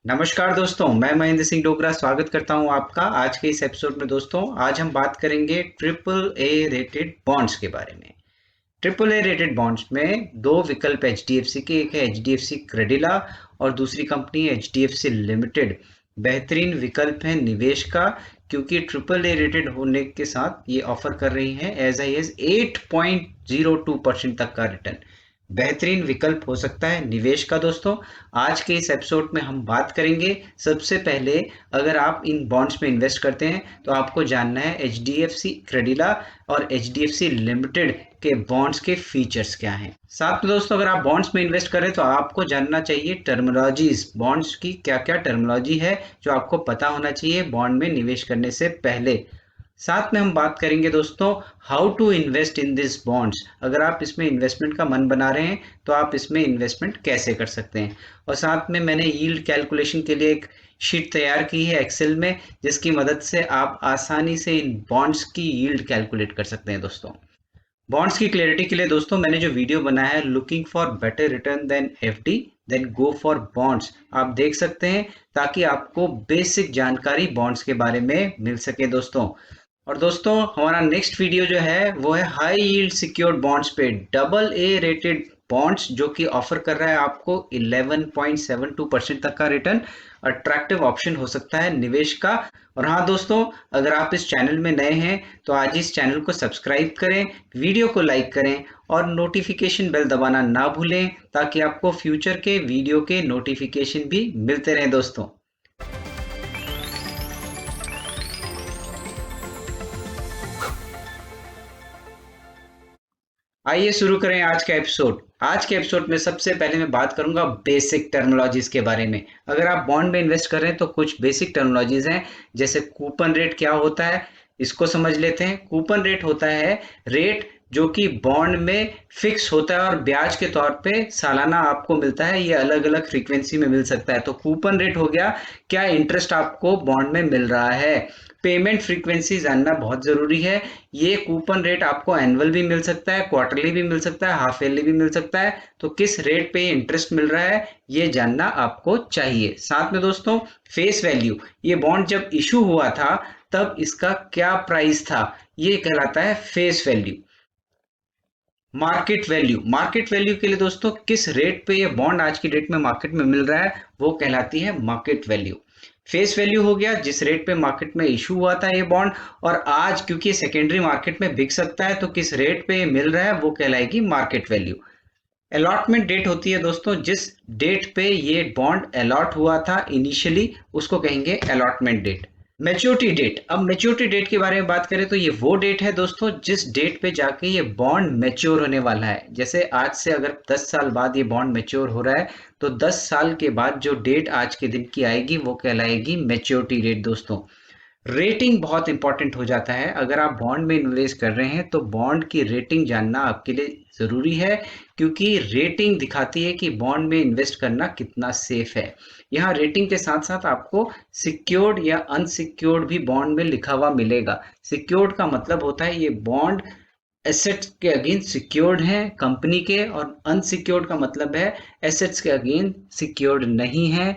नमस्कार दोस्तों, मैं महेंद्र सिंह डोगरा स्वागत करता हूं आपका आज के इस एपिसोड में। दोस्तों, आज हम बात करेंगे ट्रिपल ए रेटेड बॉन्ड्स के बारे में। ट्रिपल ए रेटेड बॉन्ड्स में दो विकल्प एचडीएफसी के, एक है एचडीएफसी क्रेडिला और दूसरी कंपनी एचडीएफसी लिमिटेड। बेहतरीन विकल्प है निवेश का, क्योंकि ट्रिपल ए रेटेड होने के साथ ये ऑफर कर रही है एज आई एज 8.02% तक का रिटर्न। बेहतरीन विकल्प हो सकता है निवेश का। दोस्तों, आज के इस एपिसोड में हम बात करेंगे। सबसे पहले, अगर आप इन बॉन्ड्स में इन्वेस्ट करते हैं तो आपको जानना है एचडीएफसी क्रेडिला और एचडीएफसी लिमिटेड के बॉन्ड्स के फीचर्स क्या हैं। साथ में दोस्तों, अगर आप बॉन्ड्स में इन्वेस्ट करें तो आपको जानना चाहिए टर्मिनोलॉजीज, बॉन्ड्स की क्या क्या टर्मिनोलॉजी है जो आपको पता होना चाहिए बॉन्ड में निवेश करने से पहले। साथ में हम बात करेंगे दोस्तों how to invest in this bonds. अगर आप इसमें इन्वेस्टमेंट का मन बना रहे हैं तो आप इसमें इन्वेस्टमेंट कैसे कर सकते हैं। और साथ में मैंने यील्ड कैलकुलेशन के लिए एक शीट तैयार की है एक्सेल में, जिसकी मदद से आप आसानी से इन बॉन्ड्स की यील्ड कैलकुलेट कर सकते हैं। दोस्तों, बॉन्ड्स की क्लैरिटी के लिए दोस्तों मैंने जो वीडियो बनाया है, looking for better return than FD then go for bonds, आप देख सकते हैं, ताकि आपको बेसिक जानकारी बॉन्ड्स के बारे में मिल सके। दोस्तों, और दोस्तों, हमारा नेक्स्ट वीडियो जो है वो है हाई यील्ड सिक्योर्ड बॉन्ड्स पे, डबल ए रेटेड बॉन्ड्स, जो कि ऑफर कर रहा है आपको 11.72% तक का रिटर्न। अट्रैक्टिव ऑप्शन हो सकता है निवेश का। और हाँ दोस्तों, अगर आप इस चैनल में नए हैं तो आज इस चैनल को सब्सक्राइब करें, वीडियो को लाइक करें और नोटिफिकेशन बेल दबाना ना भूलें, ताकि आपको फ्यूचर के वीडियो के नोटिफिकेशन भी मिलते रहें। दोस्तों, आइए शुरू करें आज का एपिसोड। आज के एपिसोड में सबसे पहले मैं बात करूंगा बेसिक टर्मिनोलॉजीज के बारे में। अगर आप बॉन्ड में इन्वेस्ट कर रहे हैं तो कुछ बेसिक टर्मिनोलॉजीज हैं, जैसे कूपन रेट क्या होता है, इसको समझ लेते हैं। कूपन रेट होता है रेट जो कि बॉन्ड में फिक्स होता है और ब्याज के तौर पे सालाना आपको मिलता है। ये अलग अलग फ्रीक्वेंसी में मिल सकता है। तो कूपन रेट हो गया, क्या इंटरेस्ट आपको बॉन्ड में मिल रहा है। पेमेंट फ्रीक्वेंसी जानना बहुत जरूरी है। ये कूपन रेट आपको एनुअल भी मिल सकता है, क्वार्टरली भी मिल सकता है, हाफ ईयरली भी मिल सकता है। तो किस रेट पे इंटरेस्ट मिल रहा है ये जानना आपको चाहिए। साथ में दोस्तों, फेस वैल्यू, ये बॉन्ड जब इशू हुआ था तब इसका क्या प्राइस था, ये कहलाता है face value. Market value, market value के लिए दोस्तों किस रेट पे ये बॉन्ड आज की डेट में मार्केट में मिल रहा है वो कहलाती है मार्केट वैल्यू। फेस वैल्यू हो गया जिस रेट पे मार्केट में इशू हुआ था ये बॉन्ड, और आज क्योंकि सेकेंडरी मार्केट में बिक सकता है तो किस रेट पे ये मिल रहा है वो कहलाएगी मार्केट वैल्यू। अलॉटमेंट डेट होती है दोस्तों, जिस डेट पे ये बॉन्ड अलॉट हुआ था इनिशियली उसको कहेंगे अलॉटमेंट डेट। मैच्योरिटी डेट, अब मैच्योरिटी डेट के बारे में बात करें तो ये वो डेट है दोस्तों जिस डेट पे जाके ये बॉन्ड मैच्योर होने वाला है। जैसे आज से अगर 10 साल बाद ये बॉन्ड मैच्योर हो रहा है तो 10 साल के बाद जो डेट आज के दिन की आएगी वो कहलाएगी मैच्योरिटी डेट। दोस्तों, रेटिंग बहुत इंपॉर्टेंट हो जाता है। अगर आप बॉन्ड में इन्वेस्ट कर रहे हैं तो बॉन्ड की रेटिंग जानना आपके लिए ज़रूरी है, क्योंकि रेटिंग दिखाती है कि बॉन्ड में इन्वेस्ट करना कितना सेफ है। यहाँ रेटिंग के साथ साथ आपको सिक्योर्ड या अनसिक्योर्ड भी बॉन्ड में लिखा हुआ मिलेगा। सिक्योर्ड का मतलब होता है ये बॉन्ड एसेट्स के अगेंस्ट सिक्योर्ड है कंपनी के, और अनसिक्योर्ड का मतलब है एसेट्स के अगेंस्ट सिक्योर्ड नहीं है।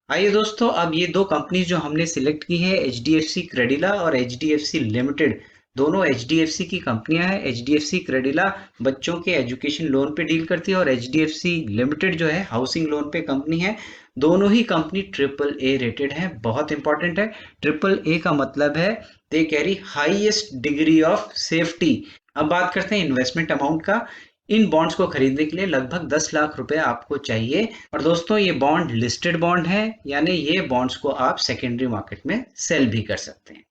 आइए दोस्तों, अब ये दो कंपनी जो हमने सिलेक्ट की है, एचडीएफसी क्रेडिला और एचडीएफसी लिमिटेड, दोनों एचडीएफसी की कंपनियां हैं। एचडीएफसी क्रेडिला बच्चों के एजुकेशन लोन पे डील करती है और एचडीएफसी लिमिटेड जो है हाउसिंग लोन पे कंपनी है। दोनों ही कंपनी ट्रिपल ए रेटेड है। बहुत इंपॉर्टेंट है, ट्रिपल ए का मतलब है they carry highest degree of safety. अब बात करते हैं इन्वेस्टमेंट अमाउंट का। इन बॉन्ड्स को खरीदने के लिए लगभग 10 लाख रुपए आपको चाहिए। और दोस्तों, ये बॉन्ड लिस्टेड बॉन्ड है, यानी ये बॉन्ड्स को आप सेकेंडरी मार्केट में सेल भी कर सकते हैं।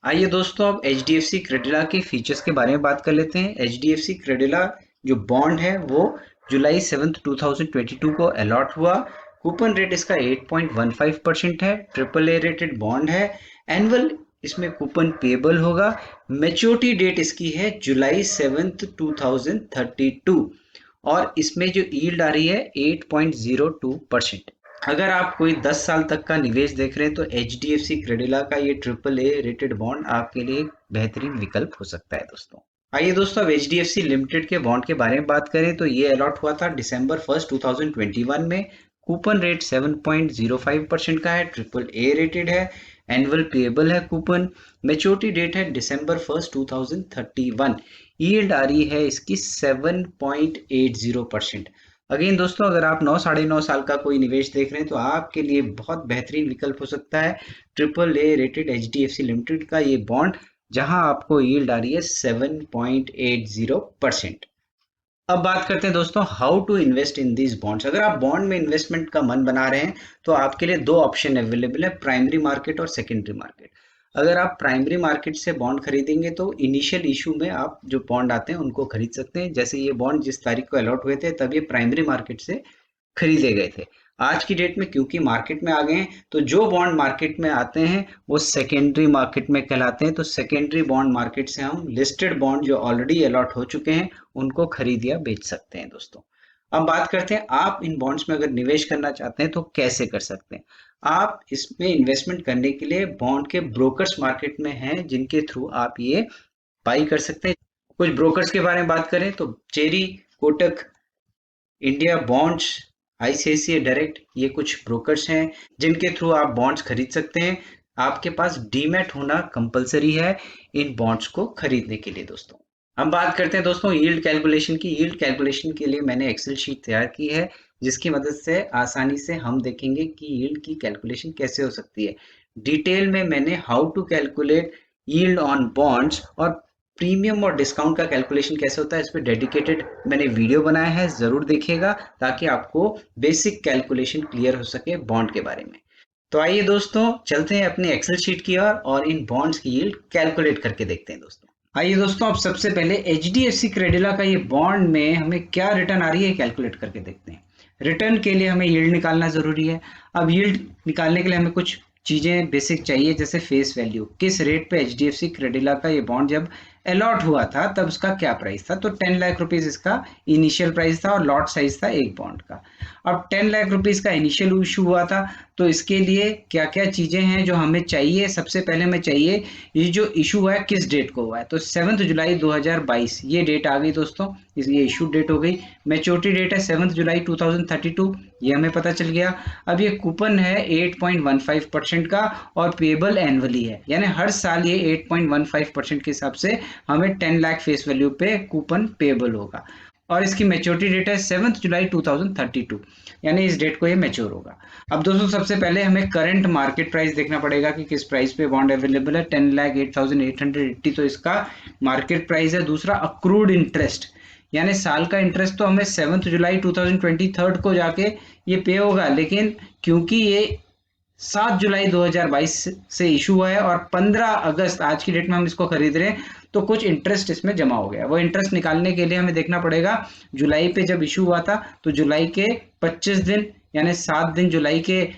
आइए दोस्तों, अब एचडीएफसी क्रेडिला के फीचर्स के बारे में बात कर लेते हैं। एचडीएफसी क्रेडिला जो बॉन्ड है वो जुलाई 7 2022 को अलॉट हुआ। कूपन रेट इसका 8.15% है। ट्रिपल ए रेटेड बॉन्ड है। एनुअल इसमें कूपन पेबल होगा। मैच्योरिटी डेट इसकी है जुलाई 7 2032, और इसमें जो यील्ड आ रही है 8.02%। अगर आप कोई 10 साल तक का निवेश देख रहे हैं तो एचडीएफसी क्रेडिला का ये ट्रिपल ए रेटेड बॉन्ड आपके लिए एक बेहतरीन विकल्प हो सकता है। दोस्तों, आइए दोस्तों, अब एचडीएफसी लिमिटेड के बॉन्ड के बारे में बात करें तो ये अलॉट हुआ था दिसंबर 1 2021 में। कूपन रेट 7.05% का है, ट्रिपल ए रेटेड है, एनुअल पेएबल है कूपन, मैच्योरिटी डेट है December 1, 2031, यील्ड आ रही है इसकी 7.80%। अगेन दोस्तों, अगर आप 9 साढ़े 9 साल का कोई निवेश देख रहे हैं तो आपके लिए बहुत बेहतरीन विकल्प हो सकता है triple A rated HDFC limited का ये बॉन्ड, जहां आपको यील्ड आ रही है 7.80%। अब बात करते हैं दोस्तों how to invest in these bonds. अगर आप बॉन्ड में इन्वेस्टमेंट का मन बना रहे हैं तो आपके लिए दो ऑप्शन अवेलेबल है, प्राइमरी मार्केट और सेकेंडरी मार्केट। अगर आप प्राइमरी मार्केट से बॉन्ड खरीदेंगे तो इनिशियल इशू में आप जो बॉन्ड आते हैं उनको खरीद सकते हैं। जैसे ये बॉन्ड जिस तारीख को अलॉट हुए थे तब ये प्राइमरी मार्केट से खरीदे गए थे। आज की डेट में क्योंकि मार्केट में आ गए हैं तो जो बॉन्ड मार्केट में आते हैं वो सेकेंडरी मार्केट में कहलाते हैं। तो सेकेंडरी बॉन्ड मार्केट से हम लिस्टेड बॉन्ड जो ऑलरेडी अलॉट हो चुके हैं उनको खरीद या बेच सकते हैं दोस्तों। अब बात करते हैं आप इन बॉन्ड्स में अगर निवेश करना चाहते हैं तो कैसे कर सकते हैं। आप इसमें इन्वेस्टमेंट करने के लिए बॉन्ड के ब्रोकर्स मार्केट में हैं जिनके थ्रू आप ये बाई कर सकते हैं। कुछ ब्रोकर्स के बारे में बात करें तो cherry, Kotak, India bonds, ICICI direct, ये कुछ ब्रोकर्स हैं जिनके थ्रू आप बॉन्ड्स खरीद सकते हैं। आपके पास डीमैट होना कंपलसरी है इन बॉन्ड्स को खरीदने के लिए दोस्तों। हम बात करते हैं दोस्तों यील्ड कैलकुलेशन की। यील्ड कैलकुलेशन के लिए मैंने एक्सेल शीट तैयार की है जिसकी मदद से आसानी से हम देखेंगे कि यील्ड की कैलकुलेशन कैसे हो सकती है। डिटेल में मैंने how to calculate yield on bonds और प्रीमियम और डिस्काउंट का कैलकुलेशन कैसे होता है इस पर डेडिकेटेड मैंने वीडियो बनाया है, जरूर देखिएगा ताकि आपको बेसिक कैलकुलेशन क्लियर हो सके बॉन्ड के बारे में। तो आइए दोस्तों चलते हैं अपनी एक्सेल शीट की ओर और इन बॉन्ड्स की यील्ड कैलकुलेट करके देखते हैं दोस्तों। आइए दोस्तों, अब सबसे पहले HDFC क्रेडिला का ये बॉन्ड में हमें क्या रिटर्न आ रही है कैलकुलेट करके देखते हैं। रिटर्न के लिए हमें यील्ड निकालना जरूरी है। अब यील्ड निकालने के लिए हमें कुछ चीजें बेसिक चाहिए, जैसे फेस वैल्यू, किस रेट पे HDFC क्रेडिला का ये बॉन्ड जब अलॉट हुआ था तब उसका क्या प्राइस था। तो 10 लाख रुपीज इसका इनिशियल प्राइस था और लॉट साइज था एक बॉन्ड का। अब 10 लाख रुपीज का इनिशियल इशू हुआ था तो इसके लिए क्या क्या चीजें हैं जो हमें चाहिए। सबसे पहले हमें चाहिए ये जो इशू हुआ है किस डेट को हुआ है, तो 7 जुलाई 2022 ये डेट आ गई दोस्तों, ये इशू डेट हो गई। मैच्योरिटी डेट है 7 जुलाई 2032, ये हमें पता चल गया। अब ये कूपन है 8.15% का और पेबल एनुअली है, यानी हर साल ये 8.15% के हिसाब से हमें 10 लाख फेस वैल्यू पे कूपन पेबल होगा। और इसकी मैच्योरिटी डेट है 7 जुलाई 2032, यानी इस डेट को ये मैच्योर होगा। अब दोस्तों सबसे पहले हमें करंट मार्केट प्राइस देखना पड़ेगा कि किस प्राइस पे बॉन्ड अवेलेबल है। 10,08,880 तो इसका मार्केट प्राइस है। दूसरा अक्रूड इंटरेस्ट, यानी साल का इंटरेस्ट तो हमें 7 जुलाई 2023 को जाके ये पे होगा, लेकिन क्योंकि ये 7 जुलाई 2022 से इशू हुआ है और 15 अगस्त आज की डेट में हम इसको खरीद रहे हैं तो कुछ इंटरेस्ट इसमें जमा हो गया। वो इंटरेस्ट निकालने के लिए हमें देखना पड़ेगा जुलाई पे जब इशू हुआ था तो जुलाई के 25 दिन यानी 7 दिन, जुलाई के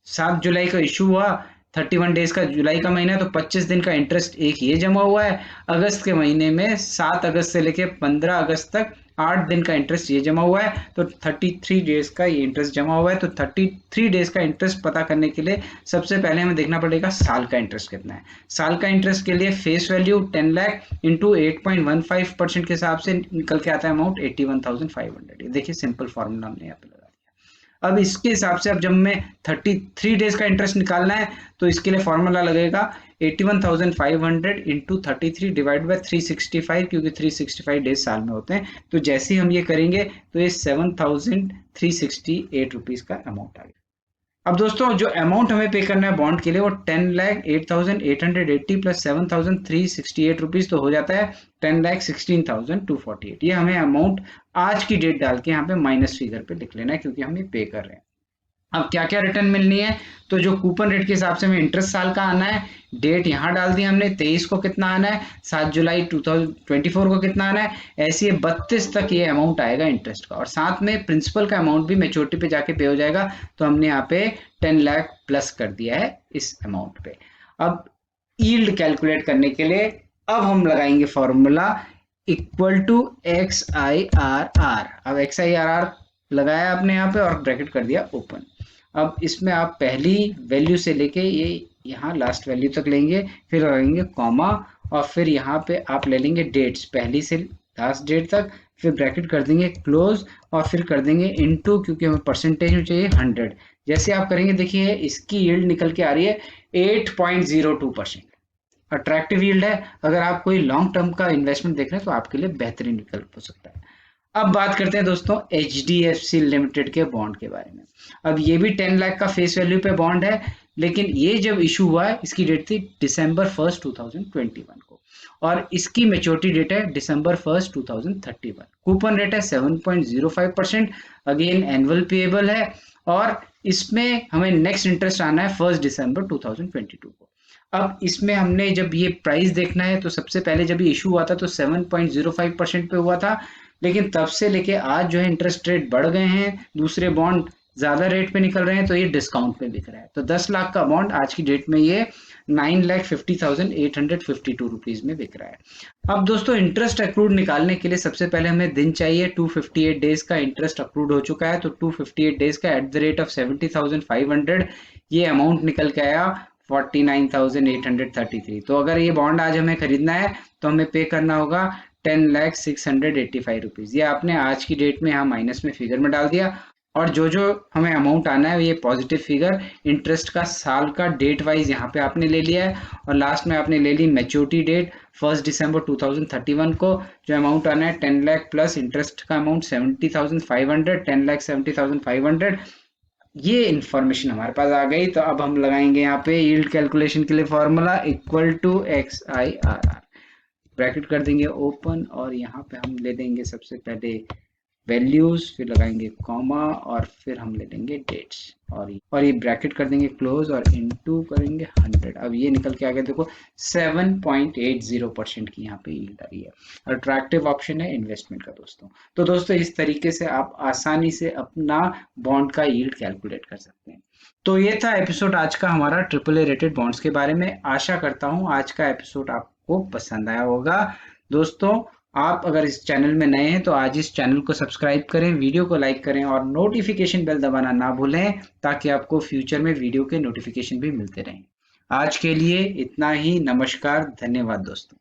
7 जुलाई का इशू हुआ, 31 डेज का जुलाई का महीना है तो 25 दिन का इंटरेस्ट एक ये जमा हुआ है। अगस्त के महीने में 7 अगस्त से लेके 15 अगस्त तक 8 दिन का इंटरेस्ट ये जमा हुआ है, तो 33 डेज का ये इंटरेस्ट जमा हुआ है। तो 33 डेज का इंटरेस्ट पता करने के लिए सबसे पहले हमें देखना पड़ेगा साल का इंटरेस्ट कितना है। साल का इंटरेस्ट के लिए फेस वैल्यू 10 लाख इंटू 8.15% के हिसाब से निकल के आता है अमाउंट 81,500। देखिए सिंपल फॉर्मूला हमने यहाँ पे लगा दिया। अब इसके हिसाब से अब जब हमें 33 डेज का इंटरेस्ट निकालना है तो इसके लिए फॉर्मूला लगेगा 81,500 इंटू 33 डिवाइड बाय 365, क्योंकि 365 डेज साल में होते हैं। तो जैसे ही हम ये करेंगे तो ये 7,368 रुपीज का अमाउंट आ गया। अब दोस्तों जो अमाउंट हमें पे करना है बॉन्ड के लिए वो 10,08,880 प्लस 7,368 रुपीज तो हो जाता है 10,16,248। ये हमें अमाउंट आज की डेट डाल के यहाँ पे माइनस फिगर पे लिख लेना है क्योंकि हम ये पे कर रहे हैं। अब क्या क्या रिटर्न मिलनी है, तो जो कूपन रेट के हिसाब से हमें इंटरेस्ट साल का आना है, डेट यहाँ डाल दी हमने 23 को कितना आना है, 7 जुलाई 2024 को कितना आना है, ऐसे ये 32 तक ये अमाउंट आएगा इंटरेस्ट का। और साथ में प्रिंसिपल का अमाउंट भी मैच्योरिटी पे जाके पे हो जाएगा। तो हमने यहाँ पे 10 लाख प्लस कर दिया है इस अमाउंट पे। अब यील्ड कैलकुलेट करने के लिए अब हम लगाएंगे फॉर्मूला इक्वल टू XIRR। अब XIRR लगाया आपने यहाँ पे और ब्रैकेट कर दिया ओपन। अब इसमें आप पहली वैल्यू से लेके ये यहाँ लास्ट वैल्यू तक लेंगे, फिर लगाएंगे कॉमा और फिर यहाँ पे आप ले लेंगे डेट्स, पहली से लास्ट डेट तक, फिर ब्रैकेट कर देंगे क्लोज और फिर कर देंगे इनटू, क्योंकि हमें परसेंटेज में चाहिए 100। जैसे आप करेंगे देखिए इसकी यील्ड निकल के आ रही है 8.02%। अट्रैक्टिव यील्ड है। अगर आप कोई लॉन्ग टर्म का इन्वेस्टमेंट देख रहे हैं तो आपके लिए बेहतरीन विकल्प हो सकता है। अब बात करते हैं दोस्तों HDFC लिमिटेड के बॉन्ड के बारे में। अब ये भी 10 लाख का फेस वैल्यू पे बॉन्ड है, लेकिन ये जब इशू हुआ है इसकी डेट थी December 1, 2021 को, और इसकी मेच्योरिटी डेट है December 1, 2031। कूपन रेट है 7.05%, अगेन एनुअल पेएबल है, और इसमें हमें नेक्स्ट इंटरेस्ट आना है 1 December 2022 को। अब इसमें हमने जब ये प्राइस देखना है तो सबसे पहले जब ये इशू हुआ था तो 7.05% पे हुआ था, लेकिन तब से लेके आज जो है इंटरेस्ट रेट बढ़ गए हैं, दूसरे बॉन्ड ज्यादा रेट पे निकल रहे हैं, तो ये डिस्काउंट में बिक रहा है। तो 10 लाख का बॉन्ड आज की डेट में ये 9,50,852 रुपीज में बिक रहा है। अब दोस्तों इंटरेस्ट अक्रूड निकालने के लिए सबसे पहले हमें दिन चाहिए। 258 डेज का इंटरेस्ट अक्रूड हो चुका है, तो 258 डेज का एट द रेट ऑफ 70,500 ये अमाउंट निकल के आया 49,833। तो अगर ये बॉन्ड आज हमें खरीदना है तो हमें पे करना होगा 10,685 रुपीज। ये आपने आज की डेट में यहाँ माइनस में फिगर में डाल दिया, और जो जो हमें अमाउंट आना है ये पॉजिटिव फिगर इंटरेस्ट का साल का डेट वाइज यहाँ पे आपने ले लिया है, और लास्ट में आपने ले ली मैच्योरिटी डेट 1 December 2031 को। जो अमाउंट आना है 10 लाख प्लस इंटरेस्ट का अमाउंट 70,500, 10,70,500। ये इंफॉर्मेशन हमारे पास आ गई। तो अब हम लगाएंगे यहाँ पे यील्ड कैलकुलेशन के लिए formula equal to XIRR, bracket कर देंगे ओपन, और यहाँ पे हम ले देंगे सबसे पहले वैल्यूज, फिर लगाएंगे कॉमा, और फिर हम ले लेंगे डेट्स, और ये ब्रैकेट कर देंगे क्लोज और इनटू करेंगे 100। अब ये निकल के आ गया देखो 7.80% की यहाँ पे यील्ड आ रही है। अट्रैक्टिव ऑप्शन है इन्वेस्टमेंट का दोस्तों। तो दोस्तों इस तरीके से आप आसानी से अपना बॉन्ड का यील्ड कैलकुलेट कर सकते हैं। तो ये था एपिसोड आज का हमारा AAA रेटेड बॉन्ड्स के बारे में। आशा करता हूँ आज का एपिसोड आपको पसंद आया होगा। दोस्तों आप अगर इस चैनल में नए हैं तो आज इस चैनल को सब्सक्राइब करें, वीडियो को लाइक करें और नोटिफिकेशन बेल दबाना ना भूलें, ताकि आपको फ्यूचर में वीडियो के नोटिफिकेशन भी मिलते रहें। आज के लिए इतना ही। नमस्कार, धन्यवाद दोस्तों।